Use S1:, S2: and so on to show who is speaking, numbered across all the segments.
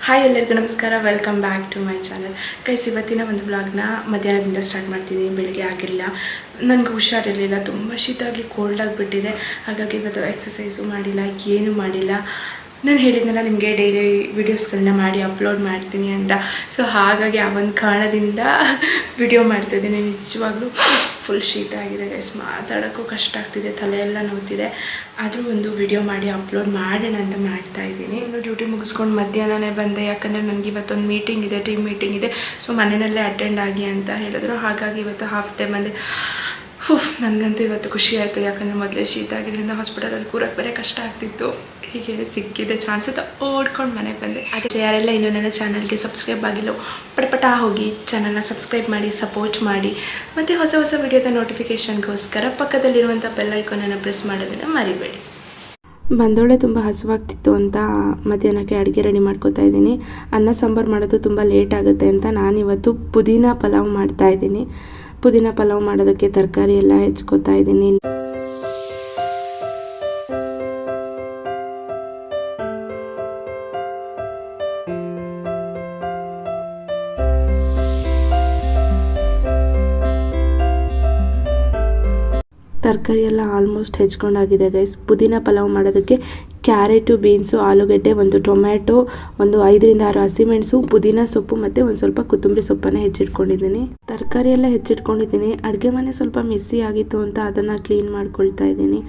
S1: Hi ಎಲ್ಲರಿಗೂ ನಮಸ್ಕಾರ, welcome back to my channel. Guys, ಇವತ್ತಿನ ಒಂದು ವ್ಲಾಗ್ನ ಮಧ್ಯಾಹ್ನದಿಂದ ಸ್ಟಾರ್ಟ್ ಮಾಡ್ತಿದ್ದೀನಿ. ಬೆಳಿಗ್ಗೆ ಆಗಿರಲಿಲ್ಲ, ನನಗೆ ಹುಷಾರಿರಲಿಲ್ಲ, ತುಂಬ ಶೀತಾಗಿ ಕೋಲ್ಡ್ ಆಗಿಬಿಟ್ಟಿದೆ. ಹಾಗಾಗಿ ಇವತ್ತು ಎಕ್ಸಸೈಸು ಮಾಡಿಲ್ಲ, ಏನೂ ಮಾಡಿಲ್ಲ. ನಾನು ಹೇಳಿದ್ನಲ್ಲ ನಿಮಗೆ ಡೈಲಿ ವೀಡಿಯೋಸ್ಗಳನ್ನ ಮಾಡಿ ಅಪ್ಲೋಡ್ ಮಾಡ್ತೀನಿ ಅಂತ. ಸೊ ಹಾಗಾಗಿ ಆ ಒಂದು ಕಾರಣದಿಂದ ವಿಡಿಯೋ ಮಾಡ್ತಾಯಿದ್ದೀನಿ. ನಿಜವಾಗ್ಲೂ ಫುಲ್ ಶೀತ ಆಗಿದೆ ಗೈಸ್, ಮಾತಾಡೋಕ್ಕೂ ಕಷ್ಟ ಆಗ್ತಿದೆ, ತಲೆ ಎಲ್ಲ ನೋವ್ತಿದೆ. ಆದರೂ ಒಂದು ವಿಡಿಯೋ ಮಾಡಿ ಅಪ್ಲೋಡ್ ಮಾಡೋಣ ಅಂತ ಮಾಡ್ತಾಯಿದ್ದೀನಿ. ಇನ್ನು ಡ್ಯೂಟಿ ಮುಗಿಸ್ಕೊಂಡು ಮಧ್ಯಾಹ್ನನೇ ಬಂದೆ, ಯಾಕಂದರೆ ನನಗೆ ಇವತ್ತೊಂದು ಮೀಟಿಂಗ್ ಇದೆ, ಟೀಮ್ ಮೀಟಿಂಗ್ ಇದೆ. ಸೊ ಮನೆಯಲ್ಲೇ ಅಟೆಂಡ್ ಆಗಿ ಅಂತ ಹೇಳಿದ್ರು. ಹಾಗಾಗಿ ಇವತ್ತು ಹಾಫ್ ಡೇ ಬಂದೆ. ನನಗಂತೂ ಇವತ್ತು ಖುಷಿ ಆಯಿತು, ಯಾಕಂದರೆ ಮೊದಲೇ ಶೀತ ಆಗಿದ್ದರಿಂದ ಹಾಸ್ಪಿಟಲಲ್ಲಿ ಕೂರಕ್ಕೆ ಬರೀ ಕಷ್ಟ ಆಗ್ತಿತ್ತು. ಹೀಗೆ ಹೇಳಿ ಸಿಕ್ಕಿದೆ ಚಾನ್ಸ್ ಅಂತ ಓಡ್ಕೊಂಡು ಮನೆಗೆ ಬಂದೆ. ಅದೇ ಯಾರೆಲ್ಲ ಇನ್ನೂ ನನ್ನ ಚಾನಲ್ಗೆ ಸಬ್ಸ್ಕ್ರೈಬ್ ಆಗಿಲ್ಲ, ಪಟಪಟ ಹೋಗಿ ಚಾನಲ್ನ ಸಬ್ಸ್ಕ್ರೈಬ್ ಮಾಡಿ, ಸಪೋರ್ಟ್ ಮಾಡಿ. ಮತ್ತು ಹೊಸ ಹೊಸ ವಿಡಿಯೋದ ನೋಟಿಫಿಕೇಷನ್ಗೋಸ್ಕರ ಪಕ್ಕದಲ್ಲಿರುವಂಥ ಬೆಲ್ ಐಕಾನನ್ನು ಪ್ರೆಸ್ ಮಾಡೋದನ್ನು ಮರಿಬೇಡಿ. ಬಂದೋಳೆ ತುಂಬ ಹಸುವಾಗ್ತಿತ್ತು ಅಂತ ಮಧ್ಯಾಹ್ನಕ್ಕೆ ಅಡುಗೆ ರೆಡಿ ಮಾಡ್ಕೋತಾ ಇದ್ದೀನಿ. ಅನ್ನ ಸಾಂಬಾರು ಮಾಡೋದು ತುಂಬ ಲೇಟ್ ಆಗುತ್ತೆ ಅಂತ ನಾನಿವತ್ತು ಪುದೀನ ಪಲಾವ್ ಮಾಡ್ತಾಯಿದ್ದೀನಿ. ಪುದೀನ ಪಲಾವ್ ಮಾಡೋದಕ್ಕೆ ತರಕಾರಿ ಎಲ್ಲ ಹೆಚ್ಕೋತಾ ಇದ್ದೀನಿ. ತರಕಾರಿ ಎಲ್ಲ ಆಲ್ಮೋಸ್ಟ್ ಹೆಚ್ಕೊಂಡಾಗಿದೆ ಗೈಸ್. ಪುದೀನ ಪಲಾವ್ ಮಾಡೋದಕ್ಕೆ ಕ್ಯಾರೆಟು, ಬೀನ್ಸು, ಆಲೂಗಡ್ಡೆ, ಒಂದು ಟೊಮ್ಯಾಟೊ, ಒಂದು 5 ರಿಂದ 6 ಹಸಿಮೆಣಸು, ಪುದೀನ ಸೊಪ್ಪು ಮತ್ತು ಒಂದು ಸ್ವಲ್ಪ ಕೊತ್ತಂಬರಿ ಸೊಪ್ಪನ್ನು ಹೆಚ್ಚಿಟ್ಕೊಂಡಿದ್ದೀನಿ. ತರಕಾರಿ ಎಲ್ಲ ಹೆಚ್ಚಿಟ್ಕೊಂಡಿದ್ದೀನಿ. ಅಡುಗೆ ಮನೆ ಸ್ವಲ್ಪ ಮೆಸ್ಸಿ ಆಗಿತ್ತು ಅಂತ ಅದನ್ನು ಕ್ಲೀನ್ ಮಾಡ್ಕೊಳ್ತಾ ಇದ್ದೀನಿ.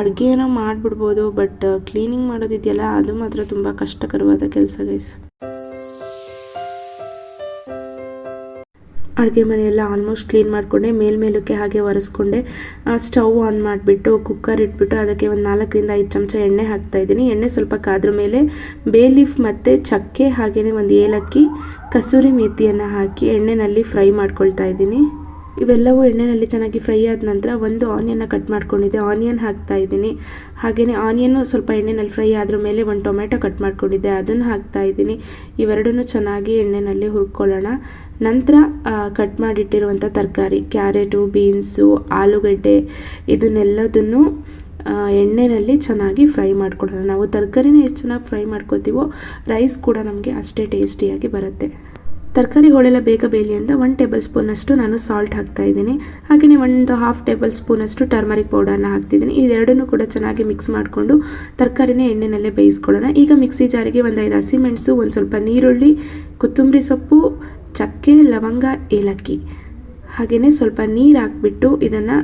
S1: ಅಡುಗೆ ಏನೋ ಮಾಡಿಬಿಡ್ಬೋದು, ಬಟ್ ಕ್ಲೀನಿಂಗ್ ಮಾಡೋದಿದೆಯಲ್ಲ ಅದು ಮಾತ್ರ ತುಂಬ ಕಷ್ಟಕರವಾದ ಕೆಲಸ ಗೈಸ್. ಅಡುಗೆ ಮನೆಯೆಲ್ಲ ಆಲ್ಮೋಸ್ಟ್ ಕ್ಲೀನ್ ಮಾಡಿಕೊಂಡೆ. ಮೇಲ್ಮೇಲಕ್ಕೆ ಹಾಗೆ ಒರೆಸ್ಕೊಂಡೆ. ಸ್ಟವ್ ಆನ್ ಮಾಡಿಬಿಟ್ಟು ಕುಕ್ಕರ್ ಇಟ್ಬಿಟ್ಟು ಅದಕ್ಕೆ ಒಂದು 4 ರಿಂದ 5 ಚಮಚ ಎಣ್ಣೆ ಹಾಕ್ತಾಯಿದ್ದೀನಿ. ಎಣ್ಣೆ ಸ್ವಲ್ಪ ಕಾದ್ರ ಮೇಲೆ ಬೇ ಲೀಫ್ ಮತ್ತು ಚಕ್ಕೆ, ಹಾಗೆಯೇ ಒಂದು ಏಲಕ್ಕಿ, ಕಸೂರಿ ಮೇಥಿಯನ್ನು ಹಾಕಿ ಎಣ್ಣೆಯಲ್ಲಿ ಫ್ರೈ ಮಾಡ್ಕೊಳ್ತಾ ಇದ್ದೀನಿ. ಇವೆಲ್ಲವೂ ಎಣ್ಣೆಯಲ್ಲಿ ಚೆನ್ನಾಗಿ ಫ್ರೈ ಆದ ನಂತರ ಒಂದು ಆನಿಯನ್ನ ಕಟ್ ಮಾಡ್ಕೊಂಡಿದ್ದೆ, ಆನಿಯನ್ ಹಾಕ್ತಾ ಇದ್ದೀನಿ. ಹಾಗೆಯೇ ಆನಿಯನ್ನು ಸ್ವಲ್ಪ ಎಣ್ಣೆಯಲ್ಲಿ ಫ್ರೈ ಆದ್ರ ಮೇಲೆ ಒಂದು ಟೊಮೆಟೊ ಕಟ್ ಮಾಡ್ಕೊಂಡಿದ್ದೆ, ಅದನ್ನು ಹಾಕ್ತಾ ಇದ್ದೀನಿ. ಇವೆರಡನ್ನೂ ಚೆನ್ನಾಗಿ ಎಣ್ಣೆಯಲ್ಲಿ ಹುರ್ಕೊಳ್ಳೋಣ. ನಂತರ ಕಟ್ ಮಾಡಿಟ್ಟಿರುವಂಥ ತರಕಾರಿ, ಕ್ಯಾರೆಟು, ಬೀನ್ಸು, ಆಲೂಗಡ್ಡೆ, ಇದನ್ನೆಲ್ಲದನ್ನು ಎಣ್ಣೆಯಲ್ಲಿ ಚೆನ್ನಾಗಿ ಫ್ರೈ ಮಾಡ್ಕೊಳ್ಳೋಣ. ನಾವು ತರಕಾರಿನ ಎಷ್ಟು ಚೆನ್ನಾಗಿ ಫ್ರೈ ಮಾಡ್ಕೋತೀವೋ ರೈಸ್ ಕೂಡ ನಮಗೆ ಅಷ್ಟೇ ಟೇಸ್ಟಿಯಾಗಿ ಬರುತ್ತೆ. ತರಕಾರಿ ಹೋಳೆಲ್ಲ ಬೇಗ ಬೇಯಲಿ ಅಂತ 1 ಟೇಬಲ್ ಸ್ಪೂನಷ್ಟು ನಾನು ಸಾಲ್ಟ್ ಹಾಕ್ತಾಯಿದ್ದೀನಿ. ಹಾಗೆಯೇ ಒಂದು 1/2 ಟೇಬಲ್ ಸ್ಪೂನಷ್ಟು ಟರ್ಮರಿಕ್ ಪೌಡರ್ನ ಹಾಕ್ತಿದ್ದೀನಿ. ಇದೆರಡನ್ನೂ ಕೂಡ ಚೆನ್ನಾಗಿ ಮಿಕ್ಸ್ ಮಾಡಿಕೊಂಡು ತರಕಾರಿನ ಎಣ್ಣೆನಲ್ಲೇ ಬೇಯಿಸ್ಕೊಳ್ಳೋಣ. ಈಗ ಮಿಕ್ಸಿ ಜಾರಿಗೆ ಒಂದು 5 ಹಸಿಮೆಣಸು, ಒಂದು ಸ್ವಲ್ಪ ನೀರುಳ್ಳಿ, ಕೊತ್ತಂಬರಿ ಸೊಪ್ಪು, ಚಕ್ಕೆ, ಲವಂಗ, ಏಲಕ್ಕಿ, ಹಾಗೆಯೇ ಸ್ವಲ್ಪ ನೀರು ಹಾಕ್ಬಿಟ್ಟು ಇದನ್ನು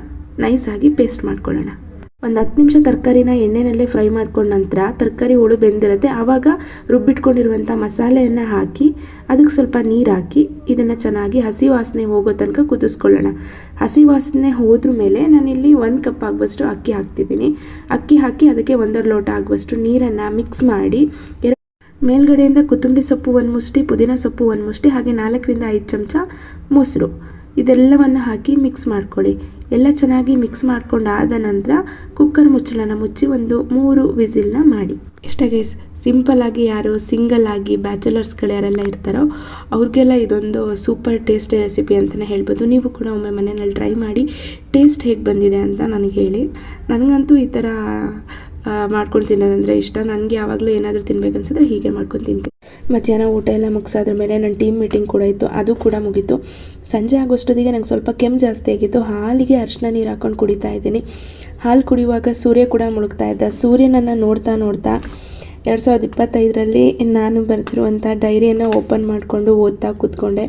S1: ನೈಸಾಗಿ ಪೇಸ್ಟ್ ಮಾಡ್ಕೊಳ್ಳೋಣ. ಒಂದು 10 ನಿಮಿಷ ತರಕಾರಿನ ಎಣ್ಣೆನಲ್ಲೇ ಫ್ರೈ ಮಾಡ್ಕೊಂಡ ನಂತರ ತರಕಾರಿ ಹುಳು ಬೆಂದಿರುತ್ತೆ. ಆವಾಗ ರುಬ್ಬಿಟ್ಕೊಂಡಿರುವಂಥ ಮಸಾಲೆಯನ್ನು ಹಾಕಿ ಅದಕ್ಕೆ ಸ್ವಲ್ಪ ನೀರು ಹಾಕಿ ಇದನ್ನು ಚೆನ್ನಾಗಿ ಹಸಿ ವಾಸನೆ ಹೋಗೋ ತನಕ ಕುದಿಸ್ಕೊಳ್ಳೋಣ. ಹಸಿ ವಾಸನೆ ಹೋದ್ರ ಮೇಲೆ ನಾನಿಲ್ಲಿ 1 ಕಪ್ ಆಗುವಷ್ಟು ಅಕ್ಕಿ ಹಾಕ್ತಿದ್ದೀನಿ. ಅಕ್ಕಿ ಹಾಕಿ ಅದಕ್ಕೆ 1.5 ಲೋಟ ಆಗುವಷ್ಟು ನೀರನ್ನು ಮಿಕ್ಸ್ ಮಾಡಿ ಮೇಲ್ಗಡೆಯಿಂದ ಕೊತ್ತಂಬರಿ ಸೊಪ್ಪು 1 ಮುಷ್ಟಿ, ಪುದೀನ ಸೊಪ್ಪು 1 ಮುಷ್ಟಿ, ಹಾಗೆ 4 ರಿಂದ 5 ಚಮಚ ಮೊಸರು, ಇದೆಲ್ಲವನ್ನು ಹಾಕಿ ಮಿಕ್ಸ್ ಮಾಡ್ಕೊಳ್ಳಿ. ಎಲ್ಲ ಚೆನ್ನಾಗಿ ಮಿಕ್ಸ್ ಮಾಡ್ಕೊಂಡಾದ ನಂತರ ಕುಕ್ಕರ್ ಮುಚ್ಚಳನ ಮುಚ್ಚಿ ಒಂದು 3 ವಿಸಿಲ್ನ ಮಾಡಿ. ಇಷ್ಟ ಗೈಸ್, ಸಿಂಪಲ್ಲಾಗಿ ಯಾರು ಸಿಂಗಲ್ ಆಗಿ ಬ್ಯಾಚುಲರ್ಸ್ಗಳು ಯಾರೆಲ್ಲ ಇರ್ತಾರೋ ಅವ್ರಿಗೆಲ್ಲ ಇದೊಂದು ಸೂಪರ್ ಟೇಸ್ಟಿ ರೆಸಿಪಿ ಅಂತಲೇ ಹೇಳ್ಬೋದು. ನೀವು ಕೂಡ ಒಮ್ಮೆ ಮನೆಯಲ್ಲಿ ಟ್ರೈ ಮಾಡಿ ಟೇಸ್ಟ್ ಹೇಗೆ ಬಂದಿದೆ ಅಂತ ನನಗೆ ಹೇಳಿ. ನನಗಂತೂ ಈ ಥರ ಮಾಡ್ಕೊಂಡು ತಿನ್ನೋದಂದರೆ ಇಷ್ಟ. ನನಗೆ ಯಾವಾಗಲೂ ಏನಾದರೂ ತಿನ್ಬೇಕನ್ಸಿದ್ರೆ ಹೀಗೆ ಮಾಡ್ಕೊಂಡು ತಿಂತೀನಿ. ಮಧ್ಯಾಹ್ನ ಊಟ ಎಲ್ಲ ಮುಗಿಸಾದ್ರ ಮೇಲೆ ನನ್ನ ಟೀಮ್ ಮೀಟಿಂಗ್ ಕೂಡ ಇತ್ತು, ಅದು ಕೂಡ ಮುಗೀತು. ಸಂಜೆ ಆಗೋಷ್ಟೊತ್ತಿಗೆ ನಂಗೆ ಸ್ವಲ್ಪ ಕೆಮ್ಮು ಜಾಸ್ತಿ ಆಗಿತ್ತು. ಹಾಲಿಗೆ ಅರಿಶಿನ ನೀರು ಹಾಕ್ಕೊಂಡು ಕುಡಿತಾ ಇದ್ದೀನಿ. ಹಾಲು ಕುಡಿಯುವಾಗ ಸೂರ್ಯ ಕೂಡ ಮುಳುಗ್ತಾ ಇದ್ದ. ಸೂರ್ಯನನ್ನು ನೋಡ್ತಾ 2025ರಲ್ಲಿ ನಾನು ಬರೆದಿರುವಂಥ ಡೈರಿಯನ್ನು ಓಪನ್ ಮಾಡಿಕೊಂಡು ಓದ್ತಾ ಕೂತ್ಕೊಂಡೆ.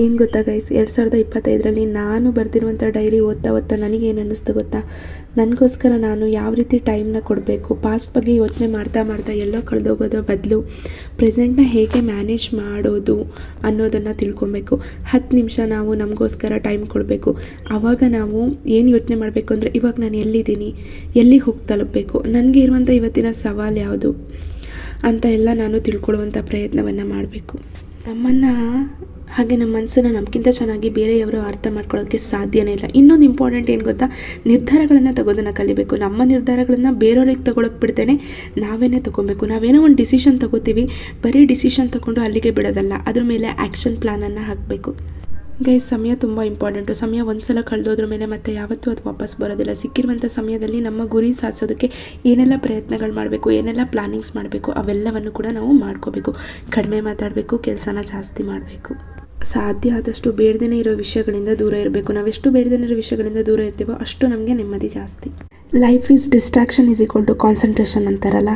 S1: ಏನು ಗೊತ್ತಾ ಗೈಸ್, 2025ರಲ್ಲಿ ನಾನು ಬರೆದಿರುವಂಥ ಡೈರಿ ಓದ್ತಾ ನನಗೇನು ಅನ್ನಿಸ್ತು ಗೊತ್ತಾ, ನನಗೋಸ್ಕರ ನಾನು ಯಾವ ರೀತಿ ಟೈಮ್ನ ಕೊಡಬೇಕು, ಪಾಸ್ಟ್ ಬಗ್ಗೆ ಯೋಚನೆ ಮಾಡ್ತಾ ಎಲ್ಲೋ ಕಳೆದೋಗೋದ್ರ ಬದಲು ಪ್ರೆಸೆಂಟ್ನ ಹೇಗೆ ಮ್ಯಾನೇಜ್ ಮಾಡೋದು ಅನ್ನೋದನ್ನು ತಿಳ್ಕೊಬೇಕು. 10 ನಿಮಿಷ ನಾವು ನಮಗೋಸ್ಕರ ಟೈಮ್ ಕೊಡಬೇಕು. ಆವಾಗ ನಾವು ಏನು ಯೋಚನೆ ಮಾಡಬೇಕು ಅಂದರೆ, ಇವಾಗ ನಾನು ಎಲ್ಲಿದ್ದೀನಿ, ಎಲ್ಲಿಗೆ ಹೋಗಿ ತಲುಪಬೇಕು, ನನಗೆ ಇರುವಂಥ ಇವತ್ತಿನ ಸವಾಲು ಯಾವುದು ಅಂತ ಎಲ್ಲ ನಾನು ತಿಳ್ಕೊಳ್ಳುವಂಥ ಪ್ರಯತ್ನವನ್ನು ಮಾಡಬೇಕು. ನಮ್ಮನ್ನು ಹಾಗೆ ನಮ್ಮ ಮನಸ್ಸನ್ನು ನಮಗಿಂತ ಚೆನ್ನಾಗಿ ಬೇರೆಯವರು ಅರ್ಥ ಮಾಡ್ಕೊಳ್ಳೋಕ್ಕೆ ಸಾಧ್ಯನೇ ಇಲ್ಲ. ಇನ್ನೊಂದು ಇಂಪಾರ್ಟೆಂಟ್ ಏನು ಗೊತ್ತಾ, ನಿರ್ಧಾರಗಳನ್ನು ತಗೋದನ್ನು ಕಲಿಬೇಕು. ನಮ್ಮ ನಿರ್ಧಾರಗಳನ್ನು ಬೇರೆಯವ್ರಿಗೆ ತೊಗೊಳಕ್ಕೆ ಬಿಡ್ತೇನೆ, ನಾವೇನೇ ತೊಗೊಬೇಕು. ನಾವೇನೋ ಒಂದು ಡಿಸಿಷನ್ ತೊಗೋತೀವಿ, ಬರೀ ಡಿಸಿಷನ್ ತೊಗೊಂಡು ಅಲ್ಲಿಗೆ ಬಿಡೋದಲ್ಲ, ಅದ್ರ ಮೇಲೆ ಆ್ಯಕ್ಷನ್ ಪ್ಲ್ಯಾನನ್ನು ಹಾಕಬೇಕು. ಗೈಸ್, ಸಮಯ ತುಂಬ ಇಂಪಾರ್ಟೆಂಟು. ಸಮಯ ಒಂದು ಸಲ ಕಳೆದೋದ್ರ ಮೇಲೆ ಮತ್ತೆ ಯಾವತ್ತೂ ಅದು ವಾಪಸ್ ಬರೋದಿಲ್ಲ. ಸಿಕ್ಕಿರುವಂಥ ಸಮಯದಲ್ಲಿ ನಮ್ಮ ಗುರಿ ಸಾಧಿಸೋದಕ್ಕೆ ಏನೆಲ್ಲ ಪ್ರಯತ್ನಗಳು ಮಾಡಬೇಕು, ಏನೆಲ್ಲ ಪ್ಲಾನಿಂಗ್ಸ್ ಮಾಡಬೇಕು, ಅವೆಲ್ಲವನ್ನು ಕೂಡ ನಾವು ಮಾಡ್ಕೋಬೇಕು. ಕಡಿಮೆ ಮಾತಾಡಬೇಕು, ಕೆಲಸನ ಜಾಸ್ತಿ ಮಾಡಬೇಕು. ಸಾಧ್ಯ ಆದಷ್ಟು ಬೇಡದೇ ಇರೋ ವಿಷಯಗಳಿಂದ ದೂರ ಇರಬೇಕು. ನಾವೆಷ್ಟು ಬೇಡದೇ ಇರೋ ವಿಷಯಗಳಿಂದ ದೂರ ಇರ್ತೀವೋ ಅಷ್ಟು ನಮಗೆ ನೆಮ್ಮದಿ ಜಾಸ್ತಿ. Life is distraction is equal to concentration ಅಂತಾರಲ್ಲ.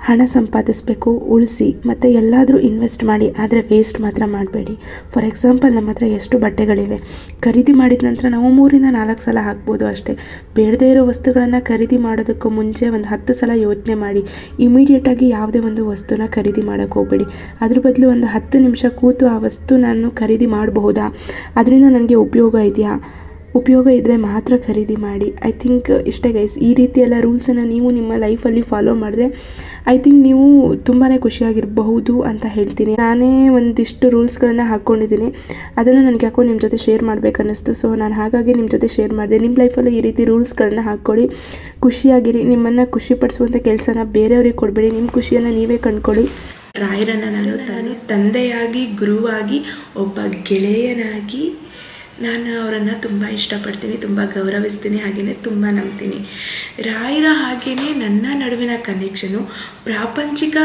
S1: ಹಣ ಸಂಪಾದಿಸಬೇಕು, ಉಳಿಸಿ, ಮತ್ತು ಎಲ್ಲಾದರೂ ಇನ್ವೆಸ್ಟ್ ಮಾಡಿ, ಆದರೆ ವೇಸ್ಟ್ ಮಾತ್ರ ಮಾಡಬೇಡಿ. ಫಾರ್ ಎಕ್ಸಾಂಪಲ್, ನಮ್ಮ ಹತ್ರ ಎಷ್ಟು ಬಟ್ಟೆಗಳಿವೆ, ಖರೀದಿ ಮಾಡಿದ ನಂತರ ನಾವು 3-4 ಸಲ ಹಾಕ್ಬೋದು ಅಷ್ಟೇ. ಬೇಡದೇ ಇರೋ ವಸ್ತುಗಳನ್ನು ಖರೀದಿ ಮಾಡೋದಕ್ಕೂ ಮುಂಚೆ ಒಂದು 10 ಸಲ ಯೋಚನೆ ಮಾಡಿ. ಇಮಿಡಿಯೇಟಾಗಿ ಯಾವುದೇ ಒಂದು ವಸ್ತುನ ಖರೀದಿ ಮಾಡೋಕ್ಕೆ ಹೋಗಬೇಡಿ. ಅದ್ರ ಬದಲು ಒಂದು 10 ನಿಮಿಷ ಕೂತು ಆ ವಸ್ತು ನಾನು ಖರೀದಿ ಮಾಡಬಹುದಾ, ಅದರಿಂದ ನನಗೆ ಉಪಯೋಗ ಇದೆಯಾ, ಉಪಯೋಗ ಇದ್ದರೆ ಮಾತ್ರ ಖರೀದಿ ಮಾಡಿ. ಐ ಥಿಂಕ್ ಇಷ್ಟೇ ಗೈಸ್. ಈ ರೀತಿಯೆಲ್ಲ ರೂಲ್ಸನ್ನು ನೀವು ನಿಮ್ಮ ಲೈಫಲ್ಲಿ ಫಾಲೋ ಮಾಡಿದ್ರೆ ಐ ಥಿಂಕ್ ನೀವು ತುಂಬಾ ಖುಷಿಯಾಗಿರಬಹುದು ಅಂತ ಹೇಳ್ತೀನಿ. ನಾನೇ ಒಂದಿಷ್ಟು ರೂಲ್ಸ್ಗಳನ್ನು ಹಾಕ್ಕೊಂಡಿದ್ದೀನಿ. ಅದನ್ನು ನನಗೆ ಯಾಕೋ ನಿಮ್ಮ ಜೊತೆ ಶೇರ್ ಮಾಡಬೇಕನ್ನಿಸ್ತು. ಸೊ ನಾನು ಹಾಗಾಗಿ ನಿಮ್ಮ ಜೊತೆ ಶೇರ್ ಮಾಡಿದೆ. ನಿಮ್ಮ ಲೈಫಲ್ಲೂ ಈ ರೀತಿ ರೂಲ್ಸ್ಗಳನ್ನ ಹಾಕ್ಕೊಳ್ಳಿ, ಖುಷಿಯಾಗಿರಿ. ನಿಮ್ಮನ್ನು ಖುಷಿಪಡಿಸುವಂಥ ಕೆಲಸನ ಬೇರೆಯವ್ರಿಗೆ ಕೊಡಬೇಡಿ, ನಿಮ್ಮ ಖುಷಿಯನ್ನು ನೀವೇ ಕಂಡುಕೊಳ್ಳಿ. ರಾಯರನ್ನು ನಾನು ತಂದೆಯಾಗಿ, ಗುರುವಾಗಿ, ಒಬ್ಬ ಗೆಳೆಯನಾಗಿ ನಾನು ಅವರನ್ನು ತುಂಬ ಇಷ್ಟಪಡ್ತೀನಿ, ತುಂಬ ಗೌರವಿಸ್ತೀನಿ, ಹಾಗೆಯೇ ತುಂಬ ನಂಬ್ತೀನಿ. ರಾಯರ ಹಾಗೆಯೇ ನನ್ನ ನಡುವಿನ ಕನೆಕ್ಷನು ಪ್ರಾಪಂಚಿಕ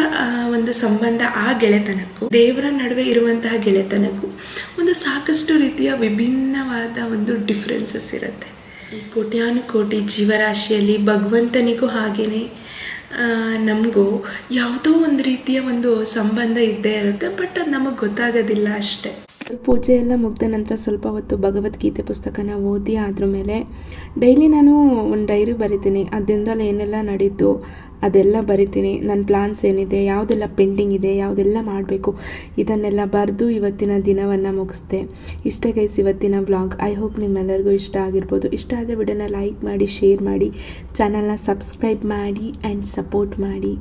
S1: ಒಂದು ಸಂಬಂಧ, ಆ ಗೆಳೆತನಕ್ಕೂ ದೇವರ ನಡುವೆ ಇರುವಂತಹ ಗೆಳೆತನಕ್ಕೂ ಒಂದು ಸಾಕಷ್ಟು ರೀತಿಯ ವಿಭಿನ್ನವಾದ ಒಂದು ಡಿಫ್ರೆನ್ಸಸ್ ಇರುತ್ತೆ. ಈ ಕೋಟ್ಯಾನುಕೋಟಿ ಜೀವರಾಶಿಯಲ್ಲಿ ಭಗವಂತನಿಗೂ ಹಾಗೆಯೇ ನಮಗೂ ಯಾವುದೋ ಒಂದು ರೀತಿಯ ಒಂದು ಸಂಬಂಧ ಇದ್ದೇ ಇರುತ್ತೆ. ಬಟ್ ಅದು ನಮಗೆ ಗೊತ್ತಾಗೋದಿಲ್ಲ ಅಷ್ಟೇ. ಪೂಜೆ ಎಲ್ಲ ಮುಗಿದ ನಂತರ ಸ್ವಲ್ಪ ಹೊತ್ತು ಭಗವದ್ಗೀತೆ ಪುಸ್ತಕನ ಓದಿ ಆದ್ರ ಮೇಲೆ ಡೈಲಿ ನಾನು ಒಂದು ಡೈರಿ ಬರಿತೀನಿ. ಆ ದಿನದಲ್ಲಿ ಏನೆಲ್ಲ ನಡೀತು ಅದೆಲ್ಲ ಬರಿತೀನಿ. ನನ್ನ ಪ್ಲಾನ್ಸ್ ಏನಿದೆ, ಯಾವುದೆಲ್ಲ ಪೆಂಡಿಂಗ್ ಇದೆ, ಯಾವುದೆಲ್ಲ ಮಾಡಬೇಕು, ಇದನ್ನೆಲ್ಲ ಬರೆದು ಇವತ್ತಿನ ದಿನವನ್ನು ಮುಗಿಸ್ದೆ. ಇಷ್ಟೇ ಗೈಸ್ ಇವತ್ತಿನ ವ್ಲಾಗ್. ಐ ಹೋಪ್ ನಿಮ್ಮೆಲ್ಲರಿಗೂ ಇಷ್ಟ ಆಗಿರ್ಬೋದು. ಇಷ್ಟ ಆದರೆ ವಿಡಿಯೋನ ಲೈಕ್ ಮಾಡಿ, ಶೇರ್ ಮಾಡಿ, ಚಾನಲ್ನ ಸಬ್ಸ್ಕ್ರೈಬ್ ಮಾಡಿ ಆ್ಯಂಡ್ ಸಪೋರ್ಟ್ ಮಾಡಿ.